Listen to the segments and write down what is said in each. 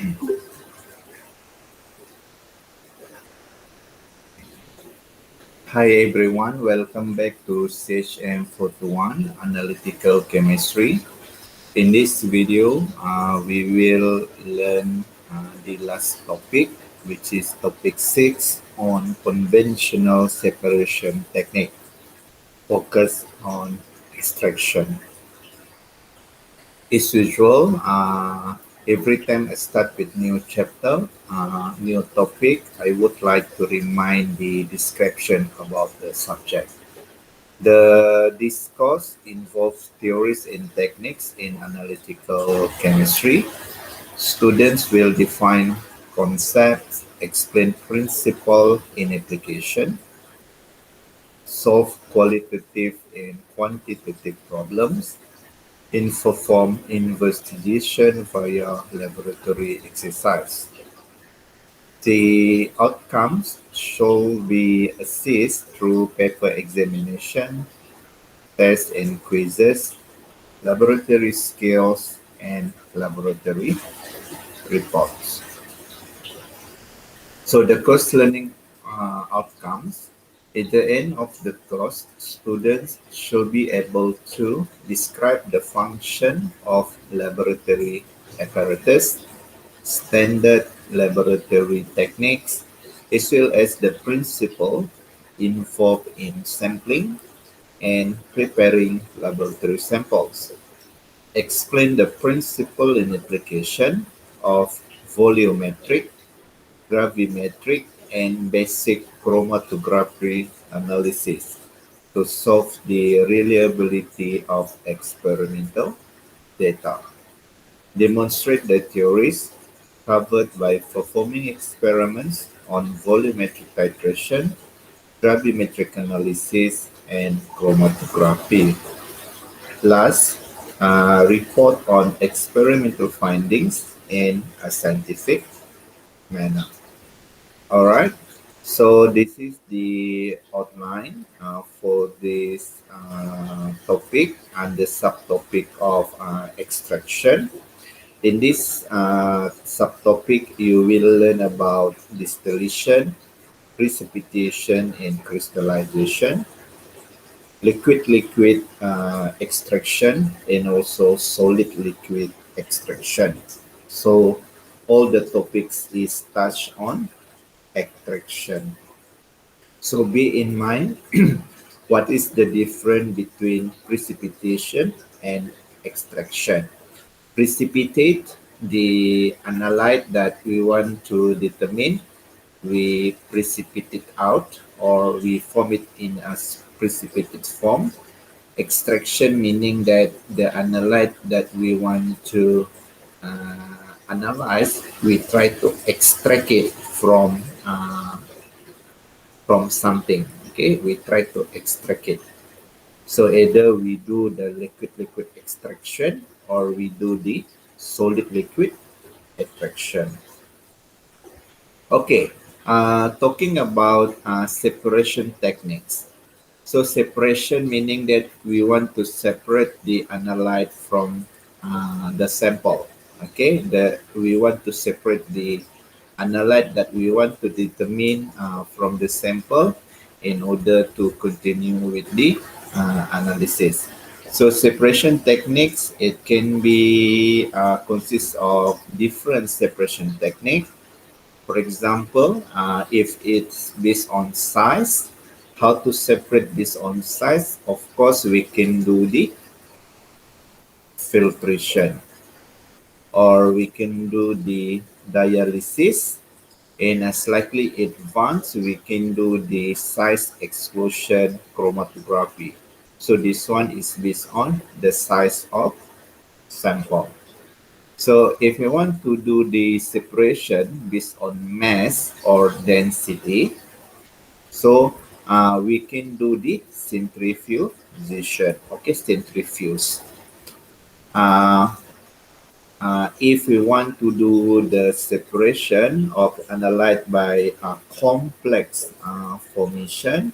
Hi everyone, welcome back to CHM421 Analytical Chemistry. In this video, we will learn the last topic, which is topic 6 on conventional separation technique, focus on extraction. As usual, every time I start with new chapter, new topic, I would like to remind the description about the subject. The discourse involves theories and techniques in analytical chemistry. Students will define concepts, explain principle in application, solve qualitative and quantitative problems, and perform investigation via laboratory exercise. The outcomes should be assessed through paper examination, tests and quizzes, laboratory skills, and laboratory reports. So the course learning outcomes, at the end of the course, students should be able to describe the function of laboratory apparatus, standard laboratory techniques, as well as the principle involved in sampling and preparing laboratory samples. Explain the principle and application of volumetric, gravimetric, and basic chromatography analysis to solve the reliability of experimental data. Demonstrate the theories covered by performing experiments on volumetric titration, gravimetric analysis, and chromatography. Last, report on experimental findings in a scientific manner. All right. So this is the outline for this topic and the subtopic of extraction. In this subtopic, you will learn about distillation, precipitation, and crystallization, liquid-liquid extraction, and also solid-liquid extraction. So all the topics is touched on extraction. So be in mind what is the difference between precipitation and extraction. Precipitate, the analyte that we want to determine, we precipitate out or we form it in a precipitated form. Extraction meaning that the analyte that we want to analyze, we try to extract it from something. Okay, we try to extract it. So either we do the liquid-liquid extraction or we do the solid-liquid extraction. Okay, talking about separation techniques. So separation meaning that we want to separate the analyte from the sample. Okay, we want to separate the analyte that we want to determine from the sample in order to continue with the analysis. So separation techniques, it can be consists of different separation techniques. For example, if it's based on size, how to separate this on size? Of course, we can do the filtration, or we can do the dialysis. And as slightly advanced, we can do the size exclusion chromatography. So this one is based on the size of sample. So if you want to do the separation based on mass or density, so we can do the centrifugation. Okay, centrifuge. If we want to do the separation of analyte by complex formation,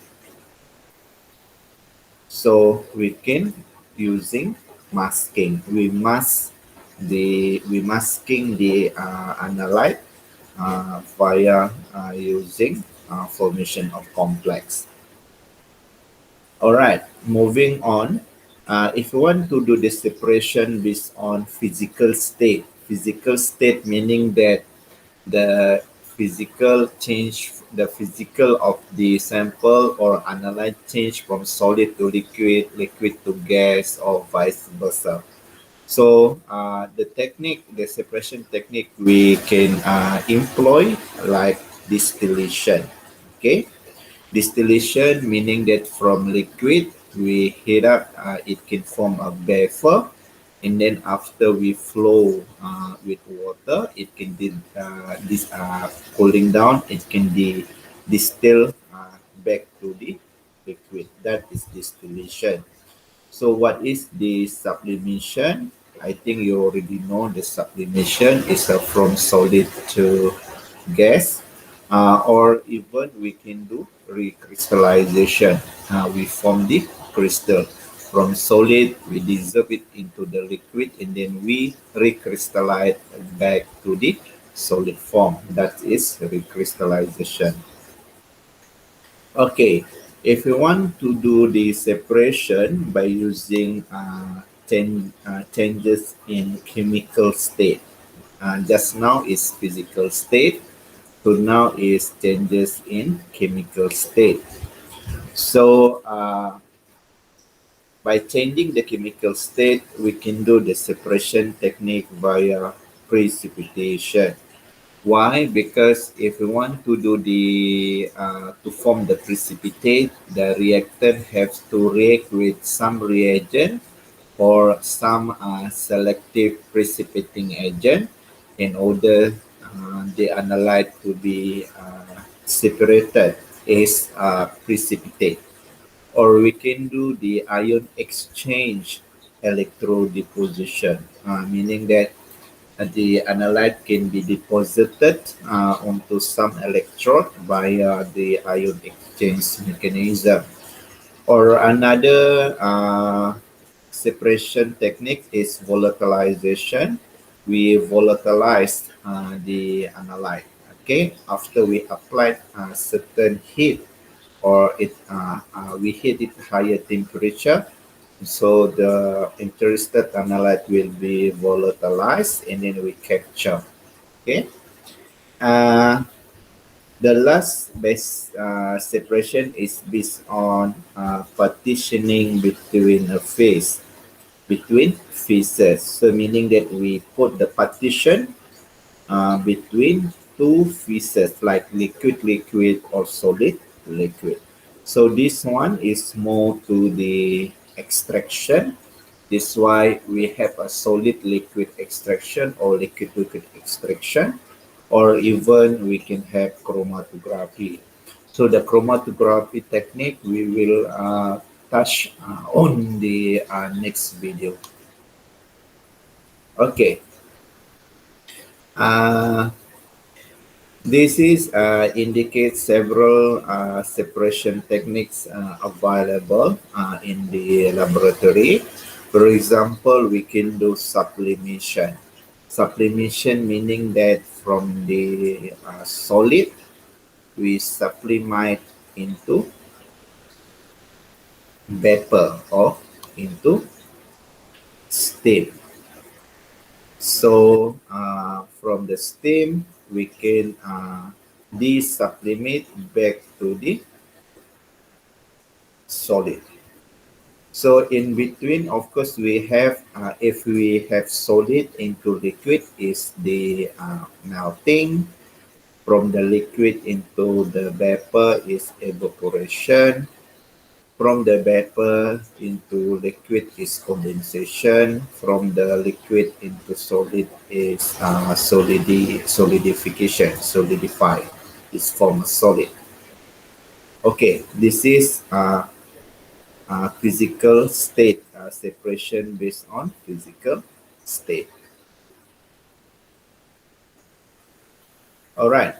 so we can using masking. We mask we masking the analyte via using formation of complex. All right, moving on. If you want to do the separation based on physical state meaning that the the physical of the sample or analyte change from solid to liquid, liquid to gas, or vice versa. So the separation technique we can employ like distillation. Okay, distillation meaning that from liquid we heat up, it can form a vapor, and then after we flow with water, it can cooling down. It can be distilled back to the liquid. That is distillation. So what is the sublimation? I think you already know the sublimation is from solid to gas, or even we can do recrystallization. We form the crystal from solid, we dissolve it into the liquid, and then we recrystallize back to the solid form. That is recrystallization. Okay, if you want to do the separation by using changes in chemical state, just now is physical state, so now is changes in chemical state. So by changing the chemical state, we can do the separation technique via precipitation. Why? Because if we want to do the to form the precipitate, the reactant has to react with some reagent or some selective precipitating agent in order the analyte to be separated as precipitate. Or we can do the ion exchange electrode deposition, meaning that the analyte can be deposited onto some electrode via the ion exchange mechanism. Or another separation technique is volatilization. We volatilize the analyte. Okay, after we apply a certain heat, or we heat it higher temperature, so the interested analyte will be volatilized, and then we capture. Okay. Uh, the last base separation is based on partitioning between a phase, between phases. So meaning that we put the partition between two phases like liquid liquid or solid liquid. So this one is more to the extraction. This is why we have a solid liquid extraction or liquid liquid extraction, or even we can have chromatography. So the chromatography technique we will touch on the next video. Okay. Uh, This is indicates several separation techniques available in the laboratory. For example, we can do sublimation. Sublimation meaning that from the solid, we sublimate into vapor or into steam. So from the steam, we can de-sublimate back to the solid. So in between, of course, we have, if we have solid into liquid, is the melting. From the liquid into the vapor is evaporation. From the vapor into liquid is condensation. From the liquid into solid is solidification, solidify. It's form solid. Okay, this is physical state separation based on physical state. All right.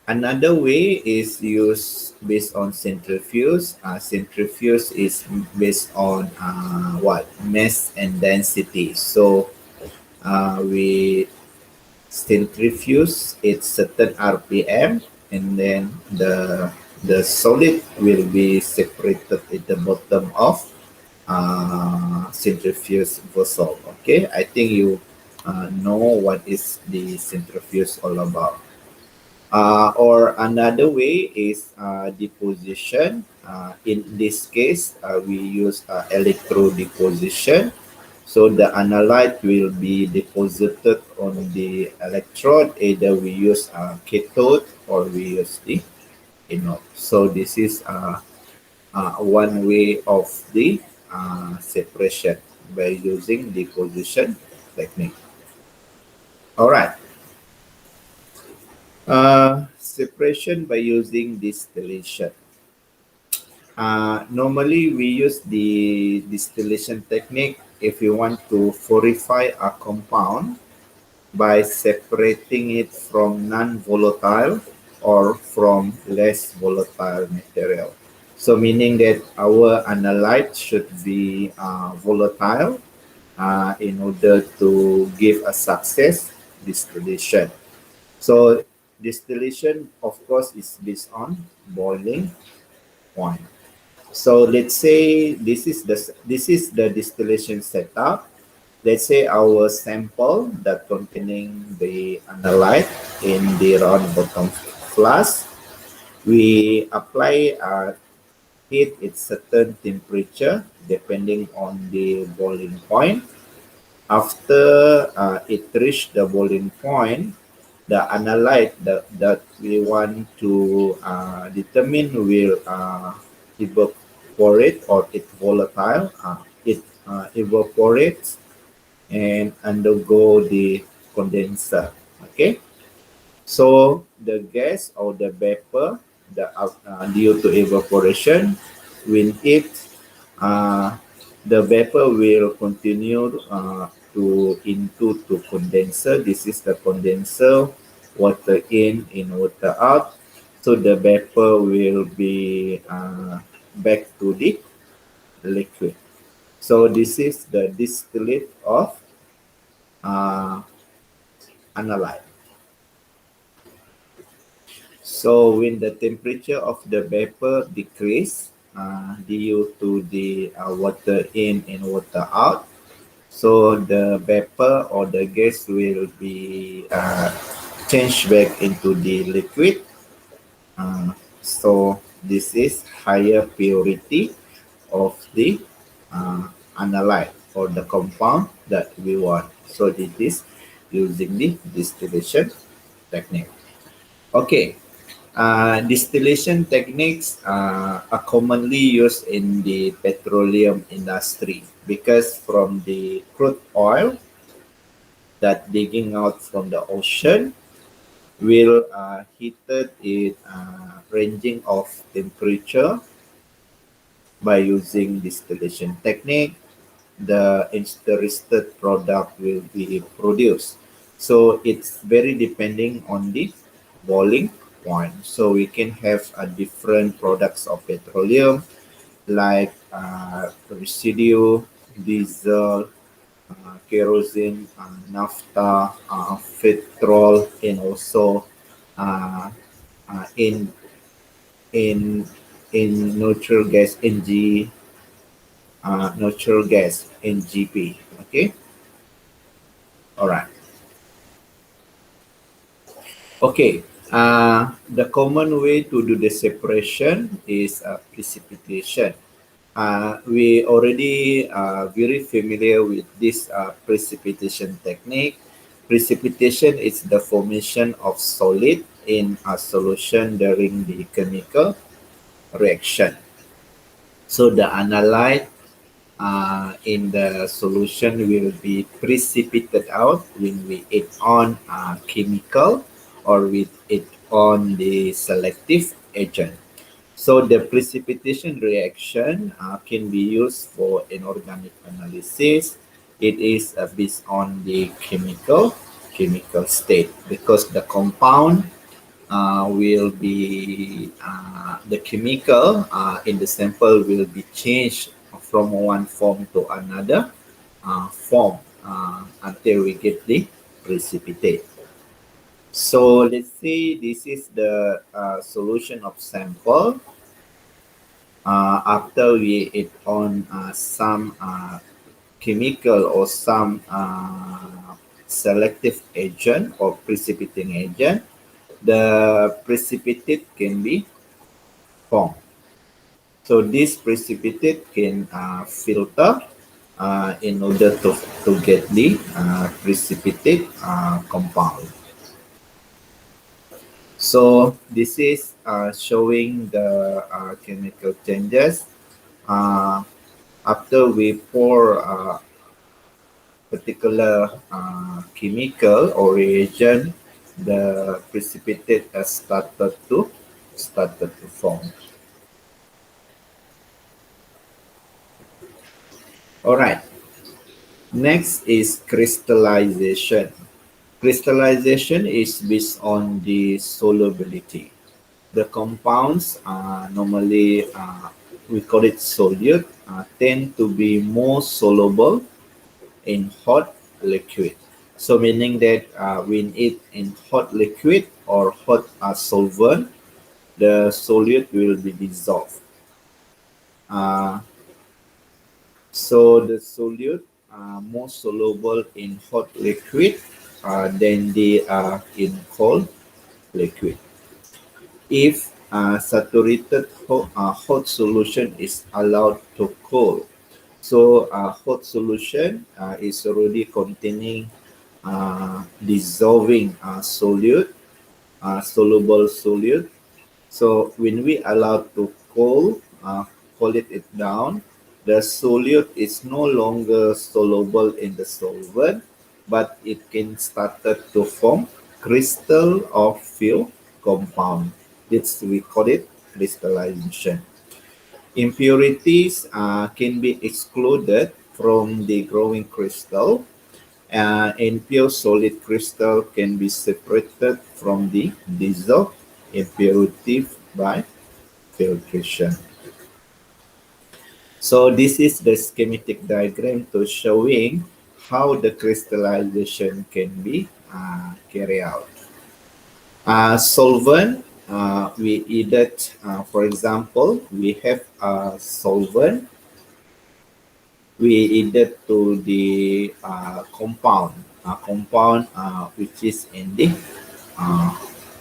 Another way is used based on centrifuge. Centrifuge is based on what? Mass and density. So we centrifuge at certain RPM, and then the solid will be separated at the bottom of centrifuge vessel. Okay, I think you know what is the centrifuge all about. Or another way is deposition. In this case, we use electrodeposition. So the analyte will be deposited on the electrode. Either we use cathode or we use the anode. So this is one way of the separation by using deposition technique. All right. Separation by using distillation. Normally, we use the distillation technique if we want to purify a compound by separating it from non-volatile or from less volatile material. So meaning that our analyte should be volatile in order to give a success distillation. So distillation, of course, is based on boiling point. So let's say this is the distillation setup. Let's say our sample that containing the analyte in the round bottom flask. We apply heat at certain temperature depending on the boiling point. After it reached the boiling point, the analyte that we want to determine will evaporate or it volatile. It evaporates and undergo the condenser. Okay, so the gas or the vapor, due to evaporation, when it the vapor will continue to into to condenser. This is the condenser, water in water out. So the vapor will be back to the liquid. So this is the distillate of uh, analyte. So when the temperature of the vapor decrease due to the water in and water out, so the vapor or the gas will be changed back into the liquid. So this is higher purity of the analyte or the compound that we want. So this is using the distillation technique. Okay, distillation techniques are commonly used in the petroleum industry because from the crude oil that digging out from the ocean will heated it ranging of temperature by using distillation technique. The interested product will be produced. So it's very depending on the boiling point. So we can have different products of petroleum like residue, diesel, kerosene, naphtha, petrol, and also uh, in in in natural gas natural gas NGP. Okay, all right. Okay, the common way to do the separation is precipitation. We already very familiar with this precipitation technique. Precipitation is the formation of solid in a solution during the chemical reaction. So the analyte in the solution will be precipitated out when we add on chemical or we add on the selective agent. So the precipitation reaction can be used for inorganic analysis. It is based on the chemical state because the compound will be the chemical in the sample will be changed from one form to another form until we get the precipitate. So let's say this is the solution of sample. After we add on some chemical or some selective agent or precipitating agent, the precipitate can be formed. So this precipitate can filter in order to get the precipitate compound. So this is showing the chemical changes after we pour particular chemical or reagent, the precipitate has started to form. All right. Next is crystallization. Crystallization is based on the solubility. The compounds normally we call it solute tend to be more soluble in hot liquid. So meaning that when it in hot liquid or hot solvent, the solute will be dissolved. So the solute are more soluble in hot liquid than they are in cold liquid. If saturated hot solution is allowed to cool, so hot solution is already containing dissolving solute, soluble solute. So when we allow to cool it down, the solute is no longer soluble in the solvent, but it can start to form crystal of fuel compound. It's we call it crystallization. Impurities can be excluded from the growing crystal, and pure solid crystal can be separated from the dissolved impurity by filtration. So this is the schematic diagram to showing how the crystallization can be carried out. Solvent, we added, for example, we have a solvent, we added to the compound which is in the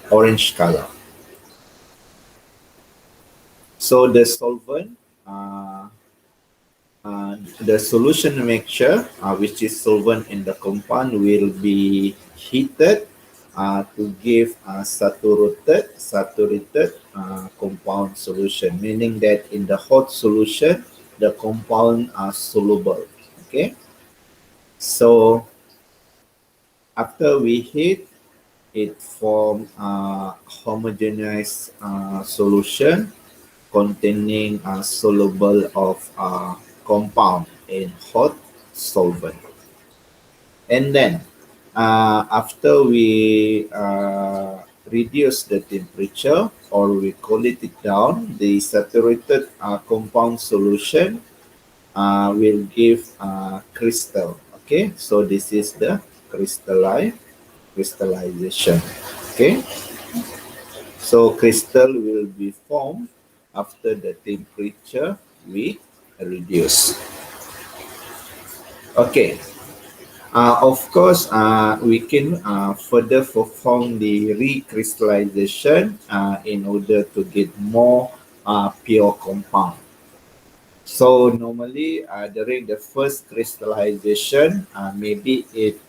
orange color. So the solvent, the solution mixture, which is solvent in the compound, will be heated to give saturated compound solution, meaning that in the hot solution, the compound are soluble. Okay. So after we heat, it form homogeneous solution containing soluble of compound in hot solvent. And then after we reduce the temperature or we cool it down, the saturated compound solution will give crystal. Okay, so this is the crystallization. Okay, so crystal will be formed after the temperature we reduce. Okay, of course, we can further perform the recrystallization in order to get more pure compound. So normally during the first crystallization, maybe it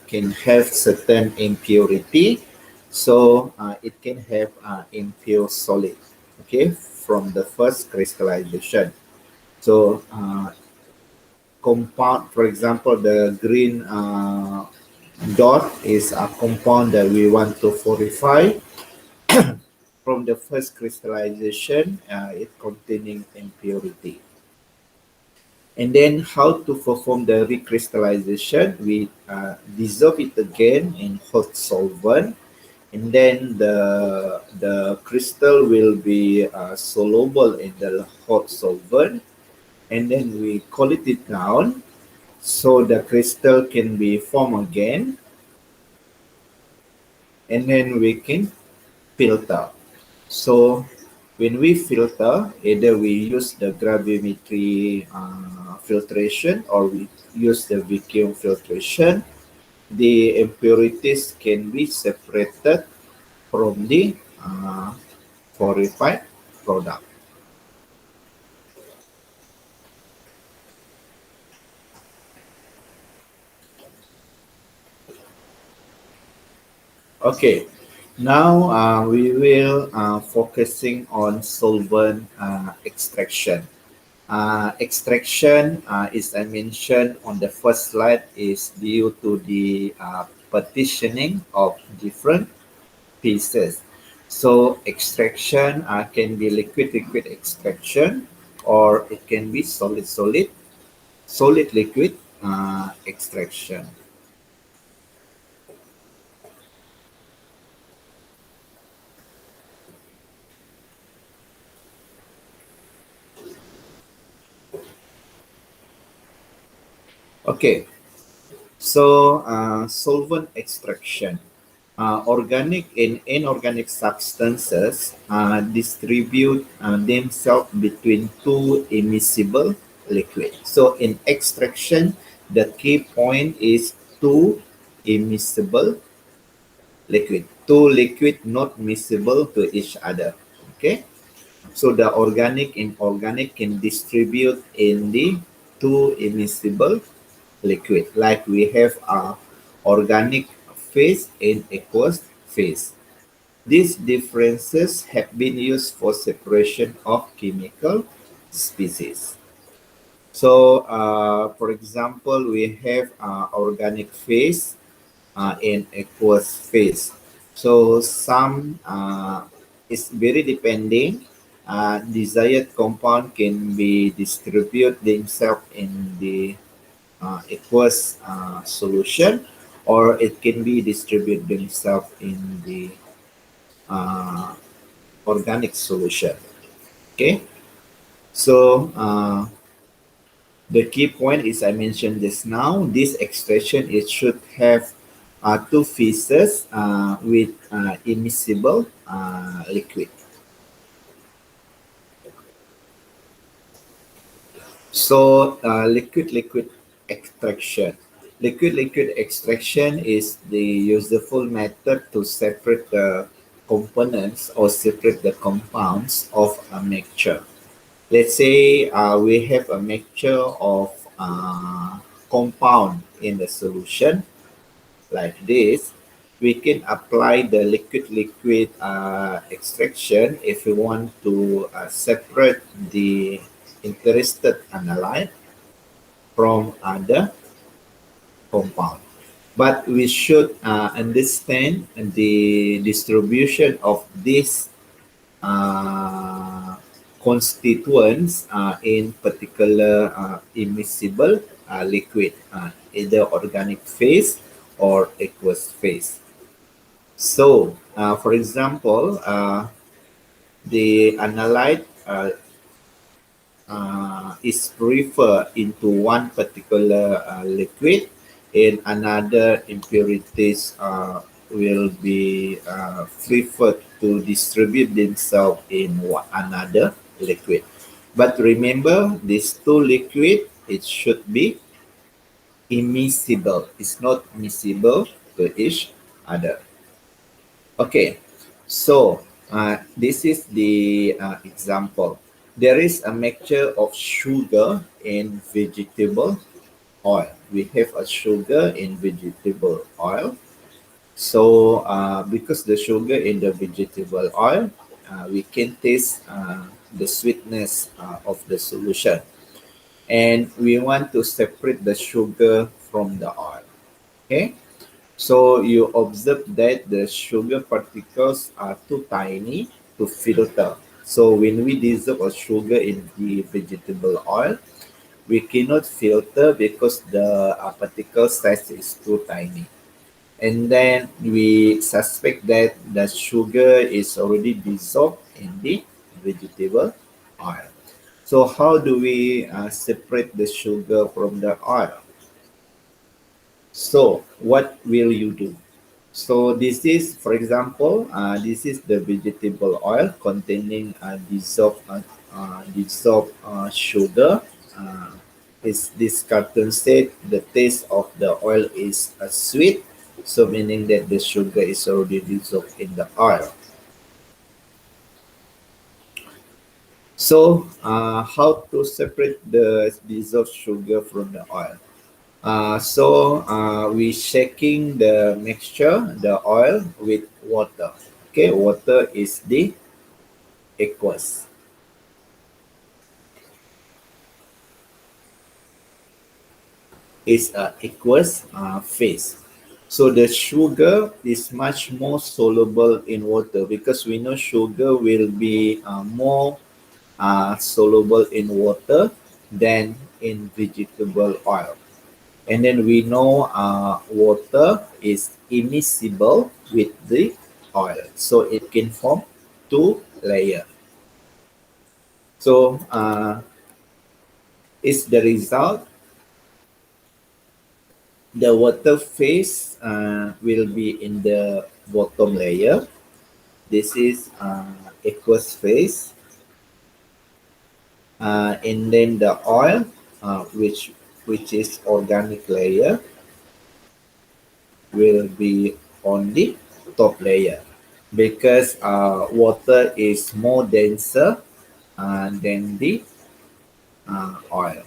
can have certain impurity. So it can have impure solid, okay, from the first crystallization. So compound, for example, the green dot is a compound that we want to fortify. From the first crystallization, it containing impurity. And then how to perform the recrystallization? We dissolve it again in hot solvent, and then the crystal will be soluble in the hot solvent, and then we cool it down, so the crystal can be formed again, and then we can filter. So when we filter, either we use the gravimetry filtration or we use the vacuum filtration, the impurities can be separated from the purified product. Okay, now we will focusing on solvent extraction. Extraction, as I mentioned on the first slide, is due to the partitioning of different pieces. So extraction can be liquid-liquid extraction, or it can be solid-solid, solid-liquid extraction. Okay, so solvent extraction. Organic and inorganic substances distribute themselves between two immiscible liquids. So in extraction, the key point is two immiscible liquid. Two liquid not miscible to each other. Okay. So the organic and inorganic can distribute in the two immiscible liquid. Like we have a organic phase and aqueous phase. These differences have been used for separation of chemical species. So, for example, we have organic phase and aqueous phase. So, some is very depending. Desired compound can be distribute themselves in the aqueous solution, or it can be distribute themselves in the uh, organic solution. Okay, so the key point is I mentioned this now. This extraction it should have two phases with immiscible liquid. So liquid-liquid extraction. Liquid-liquid extraction is the useful method to separate the components or separate the compounds of a mixture. Let's say we have a mixture of compound in the solution like this. We can apply the liquid-liquid extraction if we want to separate the interested analyte from other compound. But we should understand the distribution of these uh, constituents in particular immiscible liquid, either organic phase or aqueous phase. So, for example, the analyte is preferred into one particular liquid, and another impurities will be preferred to distribute themselves in another liquid. But remember, these two liquid it should be immiscible. It's not miscible to each other. Okay, so this is the example. There is a mixture of sugar and vegetable oil. We have a sugar in vegetable oil. So because the sugar in the vegetable oil, we can taste the sweetness of the solution. And we want to separate the sugar from the oil. Okay. So you observe that the sugar particles are too tiny to filter. So when we dissolve a sugar in the vegetable oil, we cannot filter because the particle size is too tiny. And then we suspect that the sugar is already dissolved in the vegetable oil. So how do we separate the sugar from the oil? So what will you do? So this is, for example, this is the vegetable oil containing dissolved sugar. Uh, is this carton said the taste of the oil is sweet, so meaning that the sugar is already dissolved in the oil. So how to separate the dissolved sugar from the oil? We shaking the mixture, the oil with water. Okay, water is the aqueous. Is a aqueous phase. So the sugar is much more soluble in water because we know sugar will be more soluble in water than in vegetable oil. And then we know water is immiscible with the oil, so it can form two layer. So is the result, the water phase will be in the bottom layer. This is aqueous phase, and then the oil, which is organic layer, will be on the top layer because water is more denser than the oil.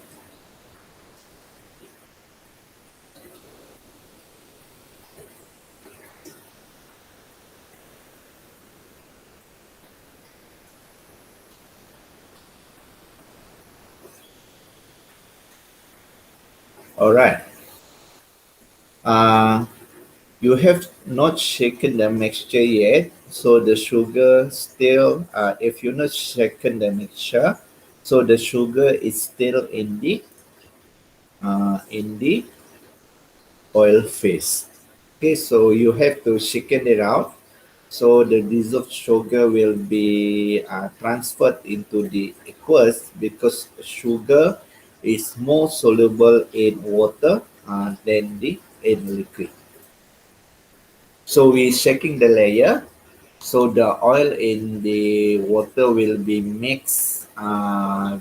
All right. Uh, you have not shaken the mixture yet, so the sugar still, if you not shaken the mixture, so the sugar is still in the oil phase. Okay, so you have to shaken it out. So the dissolved sugar will be transferred into the aqueous because sugar is more soluble in water than the in liquid. So we're shaking the layer. So the oil in the water will be mixed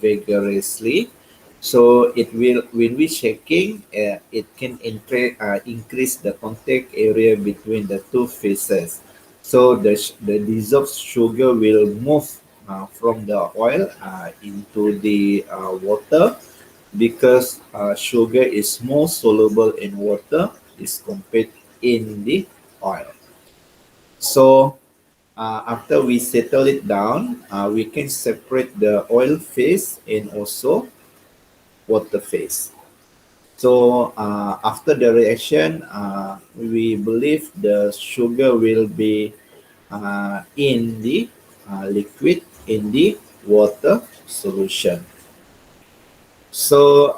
vigorously. So it will, when we shaking, it can increase the contact area between the two phases. So the dissolved sugar will move from the oil into the water because sugar is more soluble in water is compared in the oil. So after we settle it down, we can separate the oil phase and also water phase. So after the reaction, we believe the sugar will be in the liquid in the water solution. So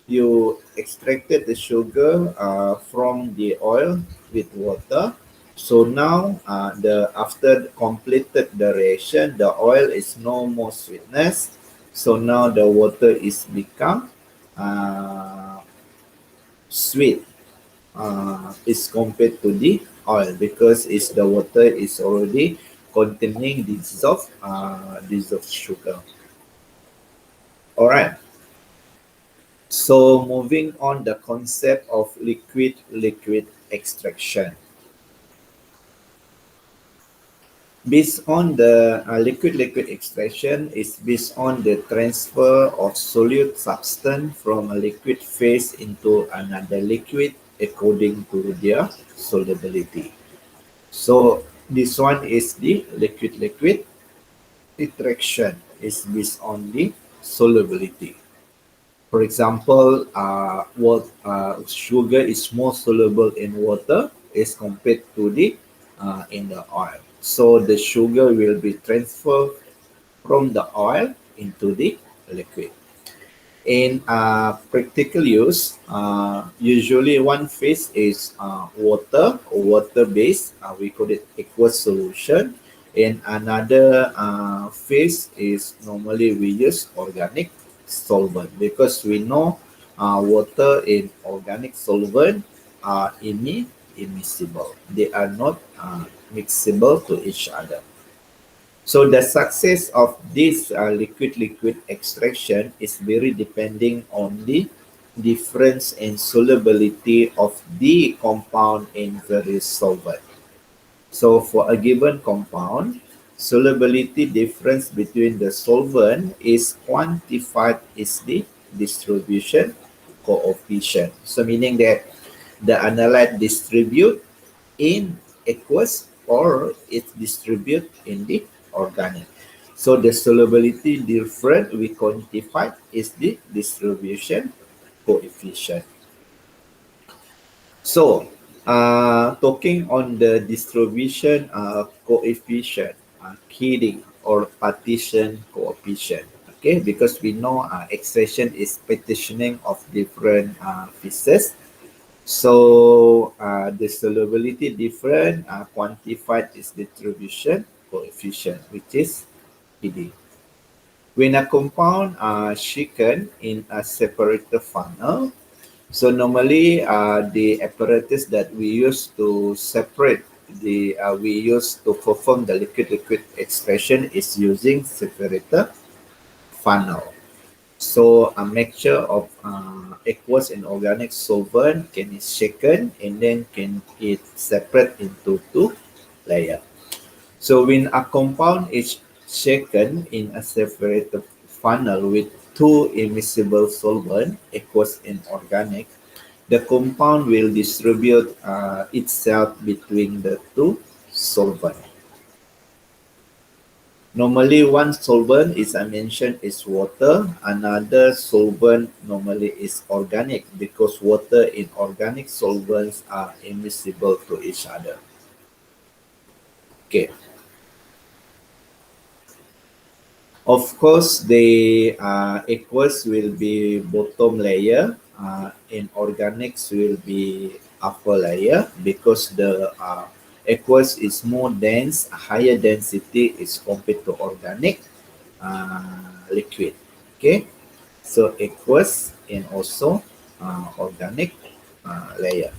you extracted the sugar from the oil with water. So now the after completed the reaction, the oil is no more sweetness. So now the water is become uh, sweet is compared to the oil because it's the water is already containing dissolved sugar. All right. So moving on the concept of liquid extraction. Based on the liquid extraction is based on the transfer of solute substance from a liquid phase into another liquid according to their solubility. So this one is the liquid extraction is based on the solubility. For example, what sugar is more soluble in water as compared to the in the oil. So the sugar will be transferred from the oil into the liquid. In practical use, usually one phase is water based. We call it aqueous solution. And another phase is normally we use organic solvent because we know water in organic solvent are immiscible. They are not mixable to each other. So the success of this liquid-liquid extraction is very depending on the difference in solubility of the compound in various solvent. So for a given compound, solubility difference between the solvent is quantified as the distribution coefficient. So meaning that the analyte distribute in aqueous or it distribute in the organic. So the solubility difference we quantified is the distribution coefficient. So, talking on the distribution coefficient, KD or partition coefficient. Okay, because we know extraction is partitioning of different pieces. So, the solubility different quantified is distribution coefficient, which is KD. When a compound shaken in a separator funnel, so normally, the apparatus that we use to separate we use to perform the liquid-liquid extraction is using separator funnel. So a mixture of aqueous and organic solvent can be shaken and then can it separate into two layers. So when a compound is shaken in a separator funnel with two immiscible solvent, aqueous and organic, the compound will distribute itself between the two solvents. Normally, one solvent, as I mentioned, is water. Another solvent normally is organic because water and organic solvents are immiscible to each other. Okay. Of course, the aqueous will be bottom layer and organics will be upper layer because the aqueous is more dense, higher density is compared to organic liquid. Okay, so aqueous and also organic layer.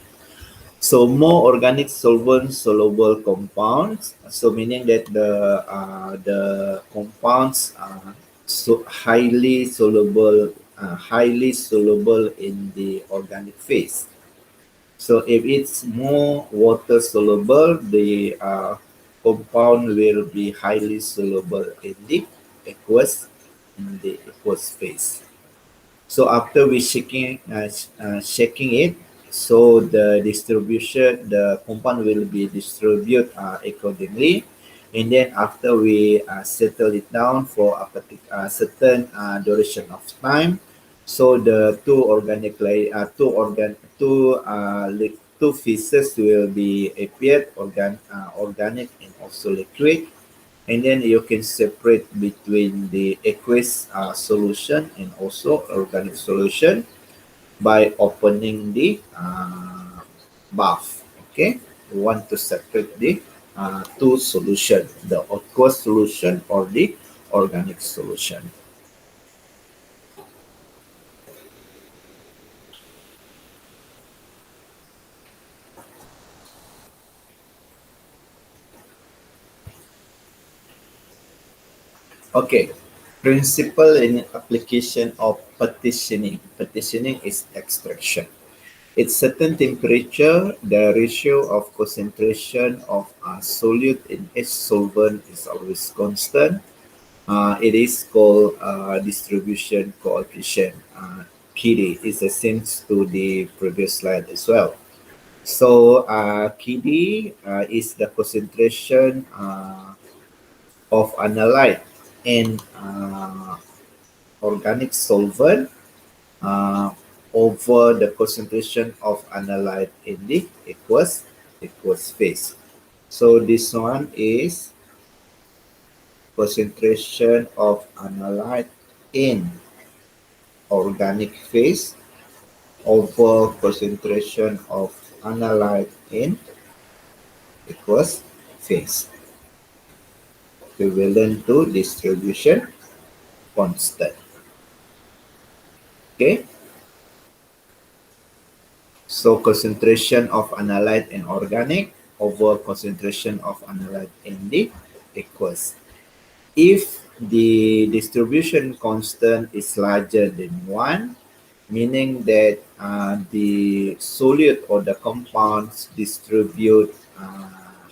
So more organic solvent soluble compounds. So meaning that the compounds are so highly soluble in the organic phase. So if it's more water soluble, the compound will be highly soluble in the aqueous phase. So after we shaking it, so the compound will be distributed accordingly, and then after we settle it down for a certain duration of time, so the two pieces will be appeared organic and also liquid, and then you can separate between the aqueous solution and also organic solution by opening the bath. Okay, you want to separate the two solution, the aqueous solution or the organic solution. Okay, principle in application of partitioning. Partitioning is extraction. At certain temperature, the ratio of concentration of a solute in each solvent is always constant. It is called distribution coefficient. KD is the same to the previous slide as well. So KD is the concentration of analyte in organic solvent over the concentration of analyte in the aqueous phase. So this one is concentration of analyte in organic phase over concentration of analyte in aqueous phase, equivalent to distribution constant. Okay. So concentration of analyte in organic over concentration of analyte in the aqueous. If the distribution constant is larger than 1, meaning that the solute or the compounds distribute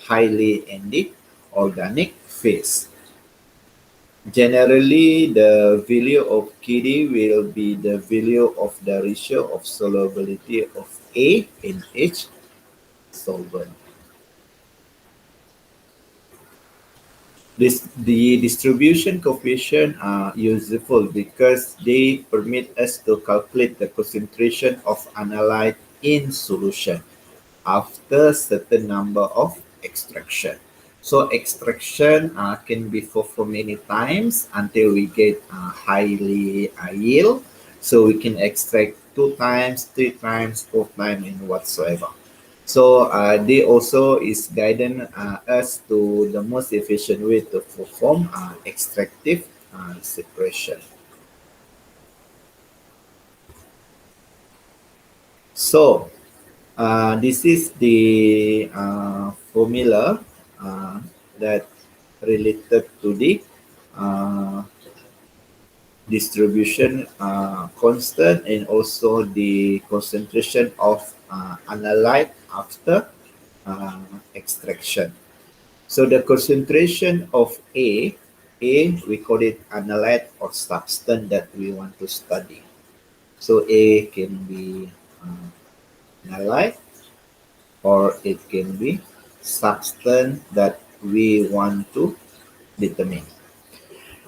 highly in the organic phase. Generally, the value of Kd will be the value of the ratio of solubility of A in each solvent. The distribution coefficient are useful because they permit us to calculate the concentration of analyte in solution after certain number of extraction. So extraction can be for many times until we get highly yield. So we can extract 2 times, 3 times, 4 times, and whatsoever. So they also is guiding us to the most efficient way to perform extractive separation. So this is the formula that related to the uh, distribution constant and also the concentration of analyte after extraction. So the concentration of A we call it analyte or substance that we want to study. So A can be analyte or it can be substance that we want to determine.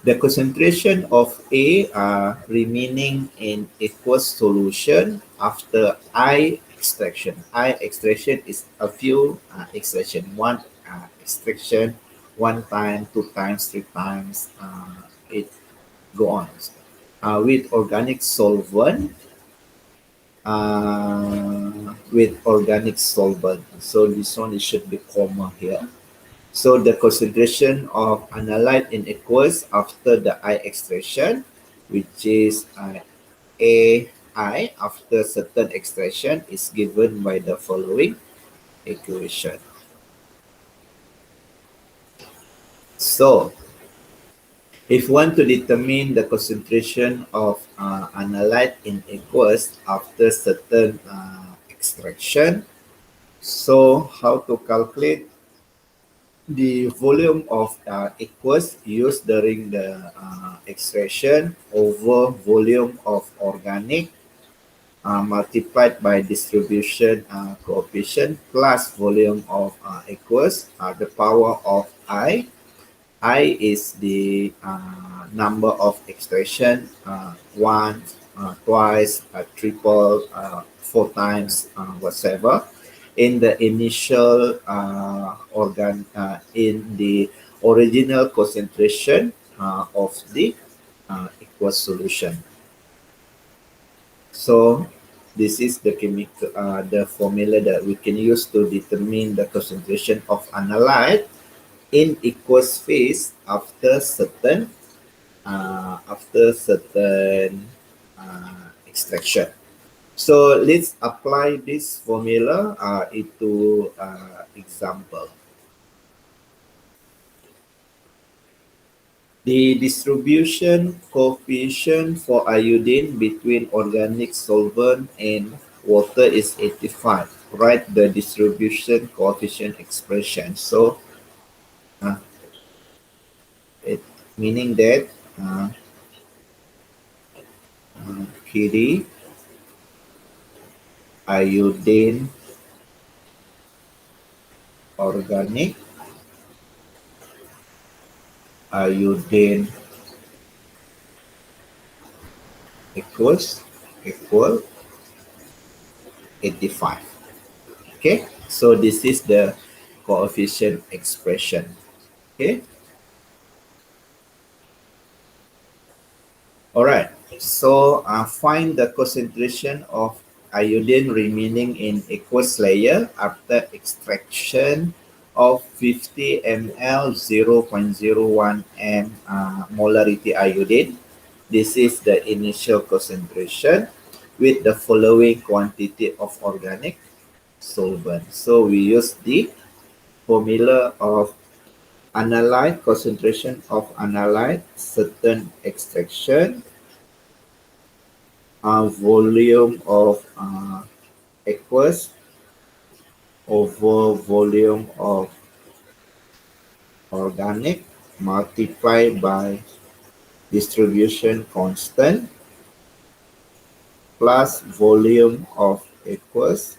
The concentration of A remaining in aqueous solution after I extraction. I extraction is a few extraction. One extraction, 1 time, 2 times, 3 times. It go on. With organic solvent, So this one it should be comma here. So the concentration of analyte in aqueous after the I extraction, which is AI after certain extraction, is given by the following equation. So if we want to determine the concentration of analyte in aqueous after certain extraction, so how to calculate the volume of aqueous used during the extraction over volume of organic multiplied by distribution coefficient plus volume of aqueous, the power of I is the number of extraction, once, twice, triple, 4 times, whatever. In the initial in the original concentration of the aqueous solution. So this is the chemical, the formula that we can use to determine the concentration of analyte in aqueous phase after certain extraction. So let's apply this formula into example. The distribution coefficient for iodine between organic solvent and water is 85. Write the distribution coefficient expression. So it meaning that Kd iodine organic iodine equal 85. Okay, so this is the coefficient expression. Okay, all right, so find the concentration of iodine remaining in aqueous layer after extraction of 50 ml 0.01 m molarity iodine. This is the initial concentration. with the following quantity of organic solvent. So we use the formula of analyte, concentration of analyte, certain extraction, volume of aqueous over volume of organic multiplied by distribution constant plus volume of aqueous,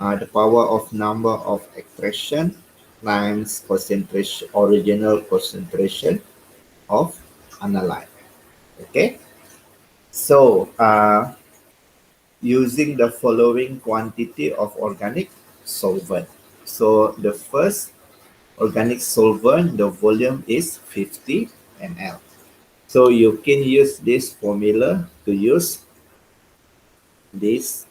the power of number of extraction times concentration, original concentration of analyte. Okay, so using the following quantity of organic solvent. So the first organic solvent, the volume is 50 ml. So you can use this formula to use this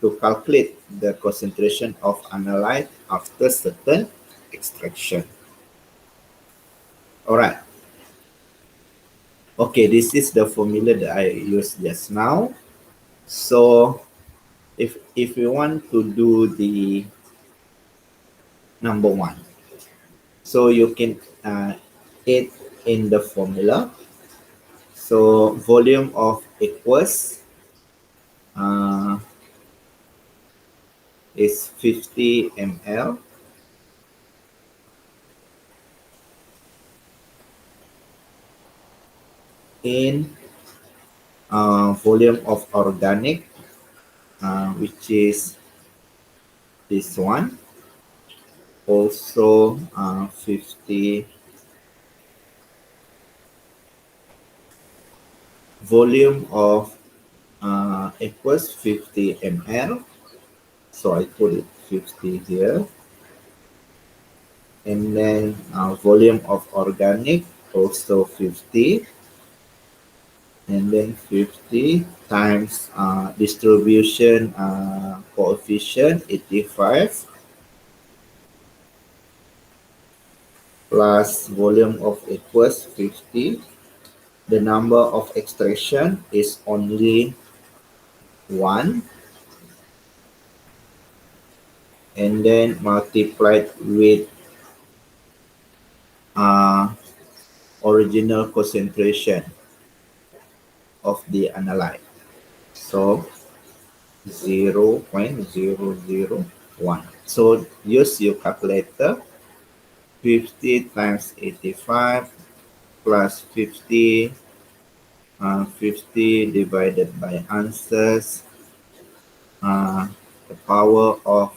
to calculate the concentration of analyte after certain extraction. All right. Okay, this is the formula that I used just now. So if we want to do the number one, so you can add in the formula. So volume of aqueous is 50 ml. In volume of organic, which is this one, also 50. Volume of aqueous 50 ml. So I put it 50 here. And then volume of organic also 50. And then 50 times distribution coefficient 85 plus volume of aqueous 50. The number of extraction is only 1, and then multiplied with original concentration of the analyte. So 0.001. So use your calculator. 50 times 85 plus 50, 50 divided by answers, the power of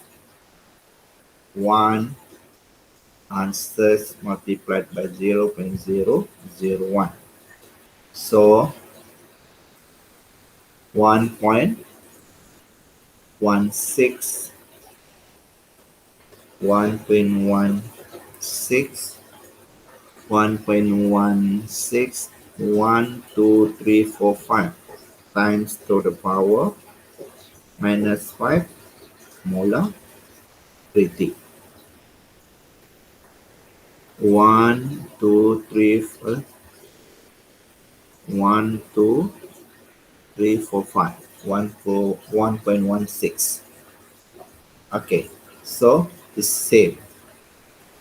1 answers multiplied by 0.001. So 1.16, 1.16, 1.16, 1, 2, 3, 4, 5 times to the power minus 5 molar pretty. 1, 2, 3, 4, 1, 2, 3, 4, 5. 1.16. Okay, so it's same.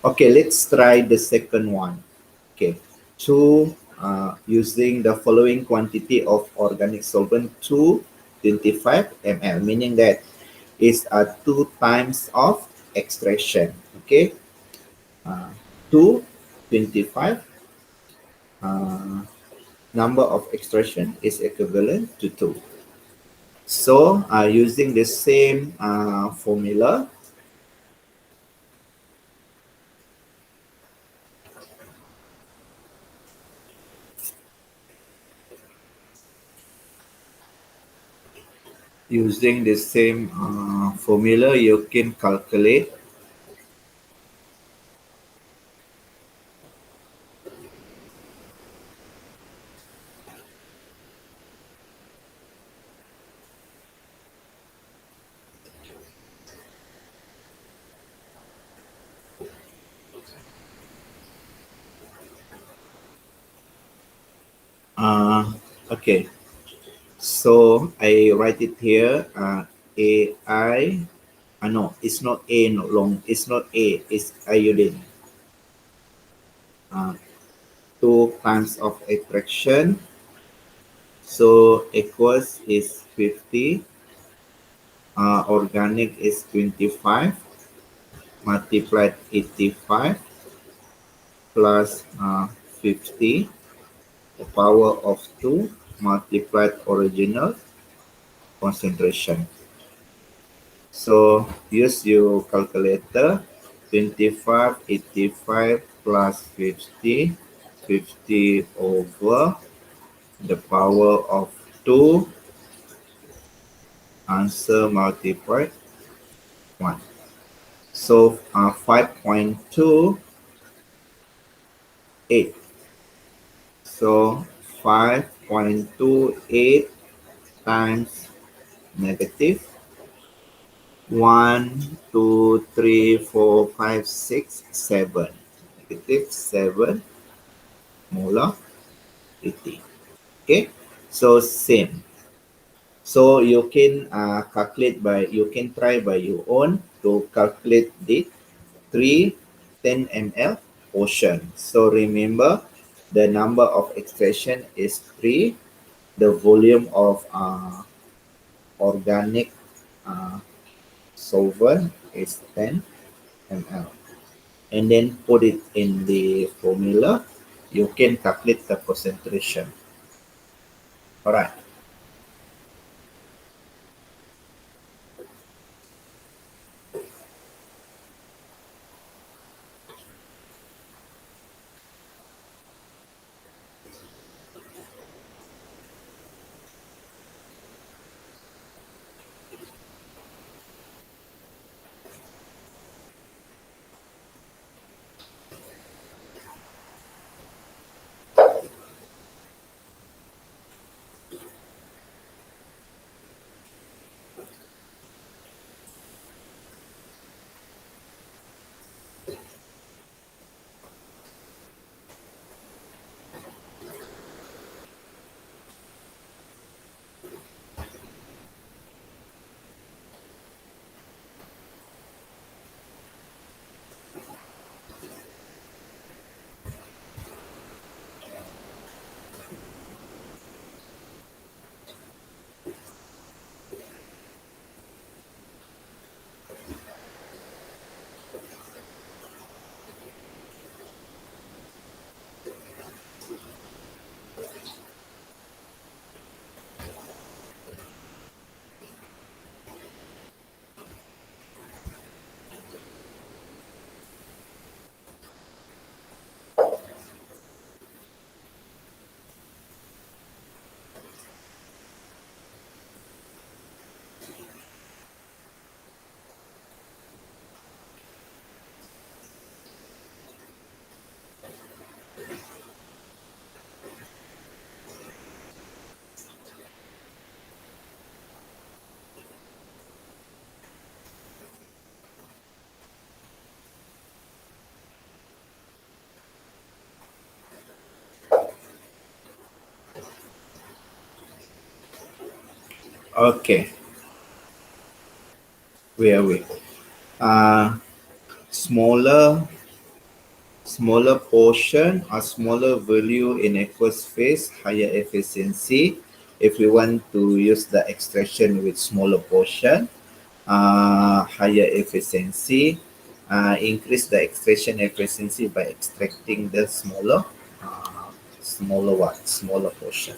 Okay, let's try the second one. Okay, using the following quantity of organic solvent 225 ml, meaning that is 2 times of extraction. Okay, 225 number of extraction is equivalent to 2. So using the same formula, you can calculate okay. So I write it here. AI. No, it's not A. No long. It's not A. It's iodine. Uh, 2 times of attraction. So aqueous is 50. Organic is 25. Multiplied 85 plus 50. The power of 2 multiplied original concentration. So use your calculator. 25, 85 plus 50, 50 over the power of 2, answer multiplied 1. So 5.28. So 5.28 times negative 1, 2, 3, 4, 5, 6, 7. Negative 7 molar heating. Okay, so same. So you can calculate by, you can try by your own to calculate the 10 ml portion. So remember, the number of extraction is 3. The volume of organic solvent is 10 ml. And then put it in the formula. You can calculate the concentration. All right. Okay. Where are we? Uh, smaller smaller portion or smaller value in aqueous phase, higher efficiency. If we want to use the extraction with smaller portion, higher efficiency, increase the extraction efficiency by extracting the smaller portion.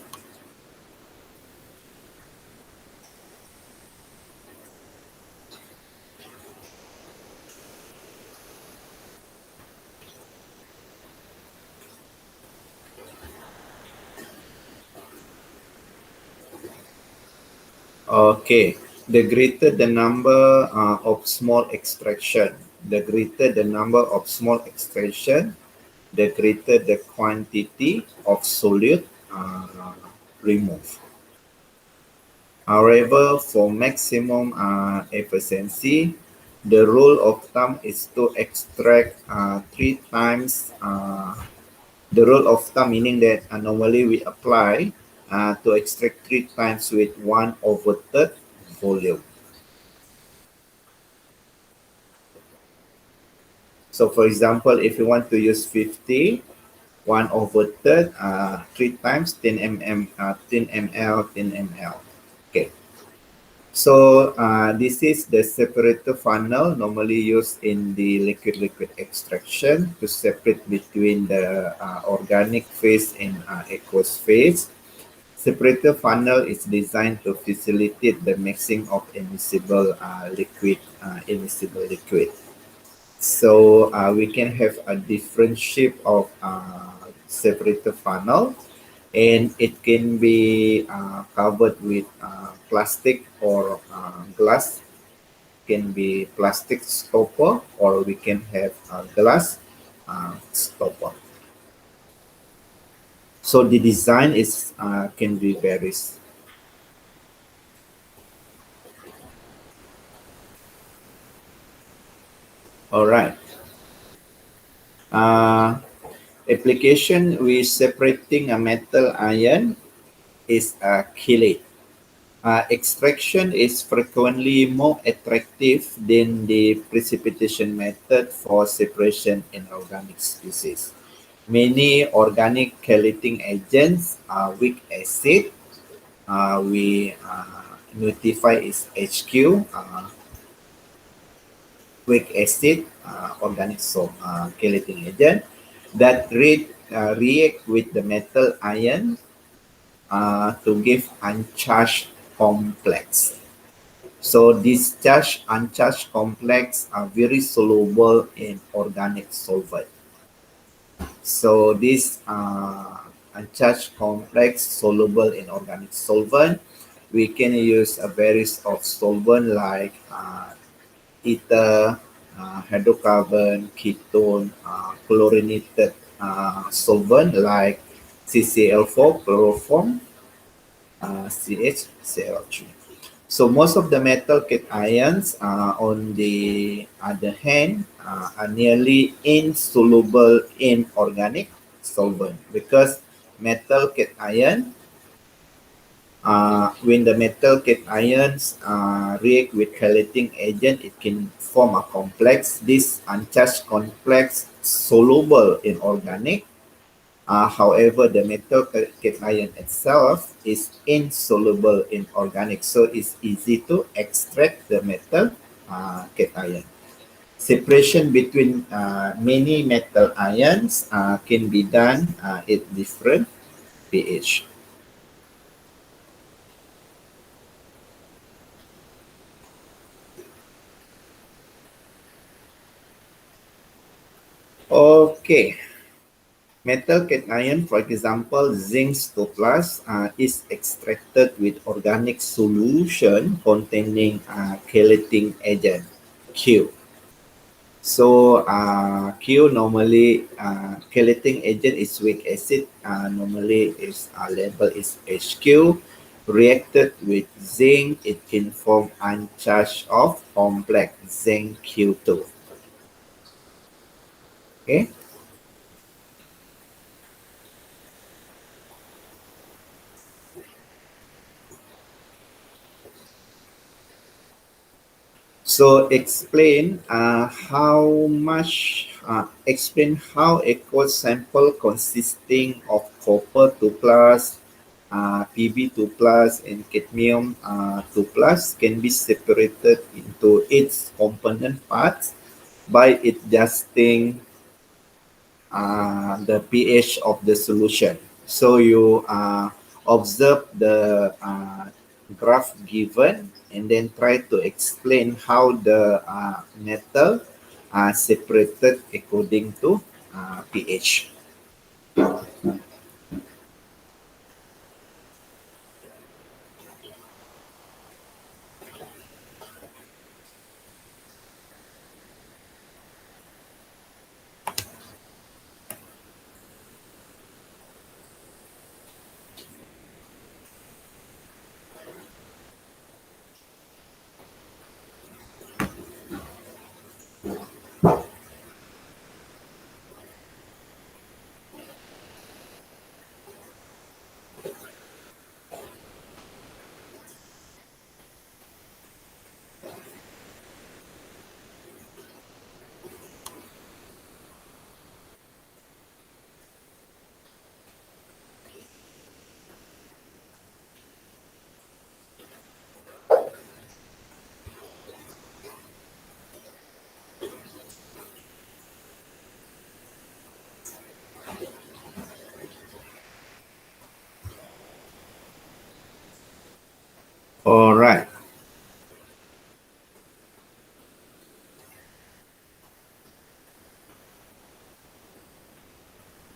Okay, the greater the number of small extraction, the greater the number of small extraction, the greater the quantity of solute removed. However, for maximum efficiency, the rule of thumb is to extract 3 times. The rule of thumb meaning that normally we apply to extract 3 times with 1/3 volume. So for example, if you want to use 50, 1/3, 3 times 10 ml, 10 ml. Okay. So this is the separator funnel normally used in the liquid-liquid extraction to separate between the organic phase and aqueous phase. Separator funnel is designed to facilitate the mixing of immiscible liquid. So we can have a different shape of separator funnel, and it can be covered with plastic or glass. Can be plastic stopper, or we can have glass stopper. So the design is can be varies. All right. Uh, Application with separating a metal ion is chelate. Extraction is frequently more attractive than the precipitation method for separation in organic species. Many organic chelating agents are weak acid. We notify is HQ, weak acid, organic chelating agent that react with the metal ion to give uncharged complex. So these uncharged complex are very soluble in organic solvent. So this uncharged complex soluble in organic solvent, we can use a various of solvent like ether, hydrocarbon, ketone, chlorinated solvent like CCl4, chloroform, CHCl3. So most of the metal cations, on the other hand, are nearly insoluble in organic solvent because metal cation, when the metal cations react with chelating agent, it can form a complex. This uncharged complex soluble in organic. However, the metal cation itself is insoluble in organic, so it's easy to extract the metal cation. Separation between many metal ions can be done at different pH. Okay, metal cation, for example, zinc 2 plus, is extracted with organic solution containing chelating agent Q. So Q normally chelating agent is weak acid. Normally is label is HQ. Reacted with zinc, it can form uncharged of complex zinc Q2. Okay. So explain how a core sample consisting of copper 2 plus, Pb 2 plus, and cadmium 2 plus can be separated into its component parts by adjusting the pH of the solution. So you observe the graph given and then try to explain how the metal are separated according to pH. All right.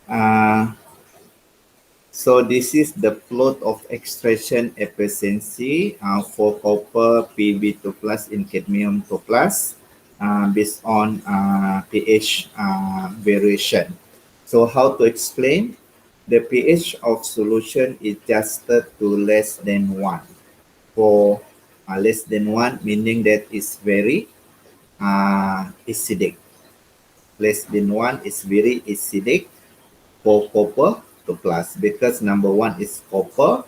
Uh, so this is the plot of extraction efficiency for copper Pb2 plus in cadmium 2 plus based on pH variation. So how to explain? The pH of solution is adjusted to less than 1. For less than 1 meaning that it's very acidic. Less than 1 is very acidic for copper to plus because number 1 is copper,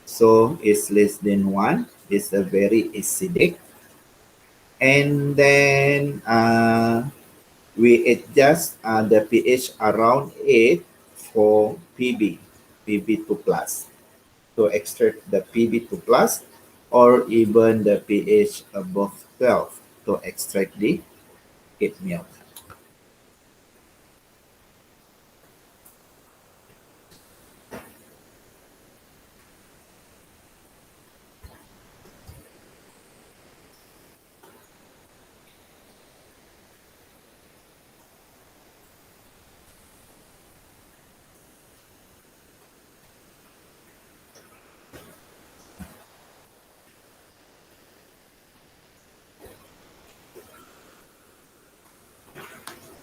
so it's less than 1. It's a very acidic. And then we adjust the pH around 8 for Pb2 plus to extract the Pb2 plus, or even the pH above 12 to extract the cadmium.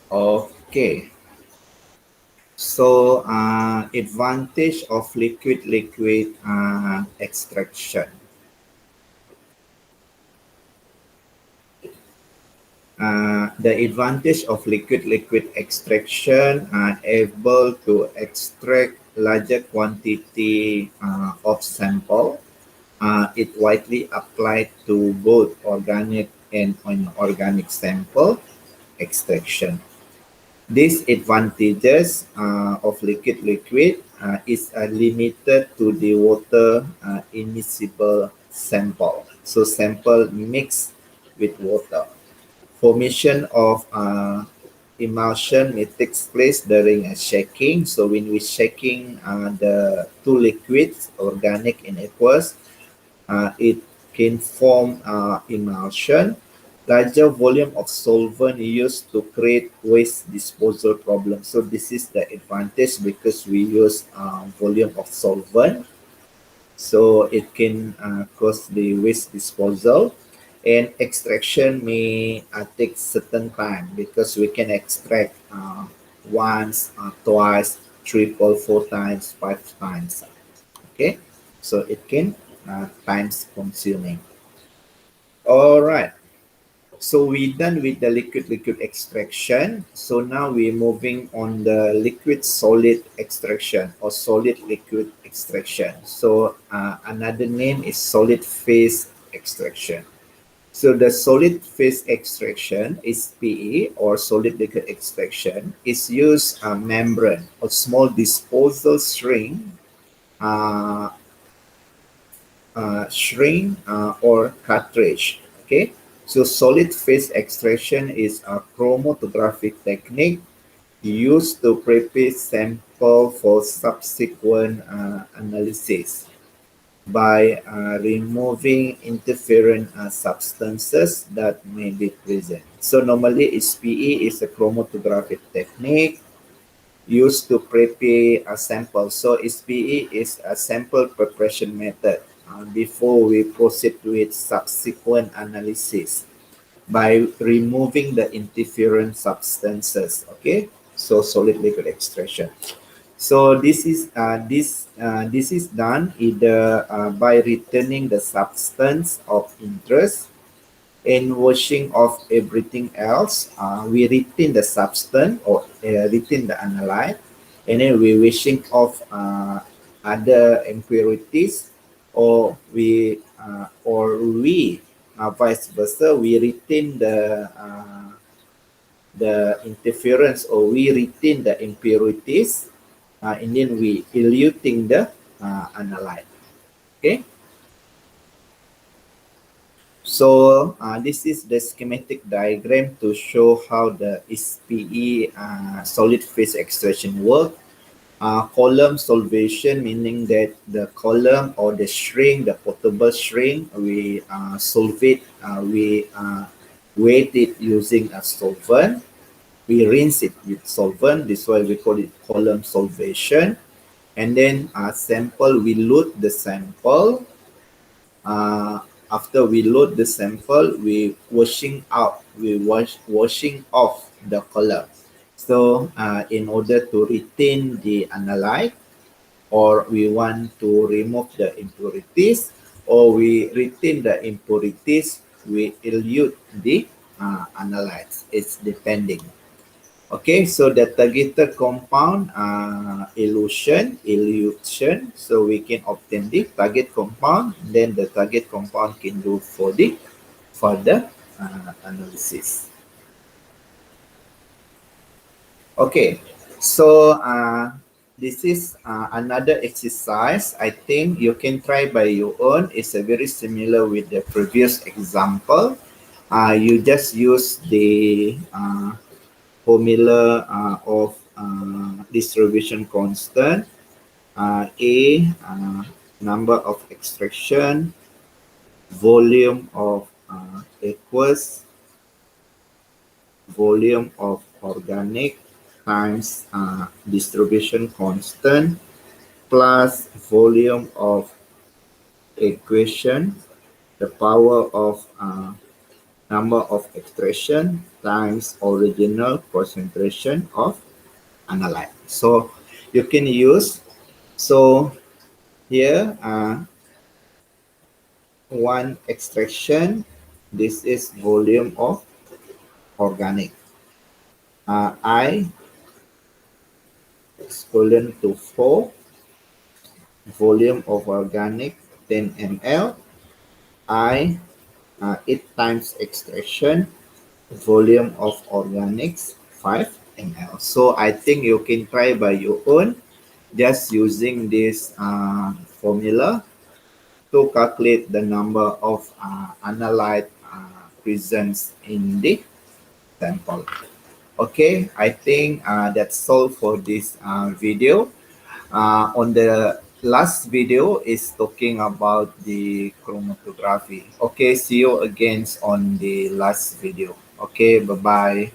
Okay. So, advantage of liquid-liquid extraction. The advantage of liquid-liquid extraction are able to extract larger quantity of sample. It widely applied to both organic and inorganic sample extraction. These advantages of liquid-liquid is limited to the water immiscible sample. So sample mixed with water. Formation of emulsion may take place during shaking. So when we shaking the two liquids, organic and aqueous, it can form emulsion. Larger volume of solvent used to create waste disposal problem. So this is the advantage because we use volume of solvent, so it can cause the waste disposal. And extraction may take certain time because we can extract once, twice, triple, 4 times, 5 times. Okay, so it can times consuming. All right. So we done with the liquid-liquid extraction. So now we're moving on the liquid-solid extraction or solid-liquid extraction. So another name is solid phase extraction. So the solid phase extraction is PE or solid liquid extraction is used a membrane or small disposal string uh, or cartridge. Okay, so solid phase extraction is a chromatographic technique used to prepare sample for subsequent analysis by removing interferent substances that may be present. So normally SPE is a chromatographic technique used to prepare a sample. So SPE is a sample preparation method before we proceed with subsequent analysis by removing the interferent substances. Okay, so solid liquid extraction. So this is done either by returning the substance of interest and washing off everything else. We retain the substance or retain the analyte, and then we washing off other impurities, or we vice versa, we retain the interference, or we retain the impurities, and then we eluting the analyte. Okay. So this is the schematic diagram to show how the SPE solid phase extraction work. Column solvation, meaning that the column or the string, the potable string, we solve it, we weight it using a solvent. We rinse it with solvent. This is why we call it column solvation. And then sample, we load the sample. Uh, After we load the sample, we washing off the column. So in order to retain the analyte, or we want to remove the impurities, or we retain the impurities, we elute the analytes. It's depending. Okay, so the targeted compound elution, so we can obtain the target compound, then the target compound can go for the further analysis. Okay, so this is another exercise. I think you can try by your own. It's very similar with the previous example. You just use the formula of distribution constant. Number of extraction, volume of aqueous, volume of organic times distribution constant plus volume of equation, the power of number of extraction times original concentration of analyte. So you can use, so here one extraction, this is volume of organic. I is equivalent to 4, volume of organic 10 ml. I 8 times extraction, volume of organics 5 ml. So I think you can try by your own, just using this formula to calculate the number of analyte present in the sample. Okay, I think that's all for this video. On the last video is talking about the chromatography. Okay, see you again on the last video. Okay, bye-bye.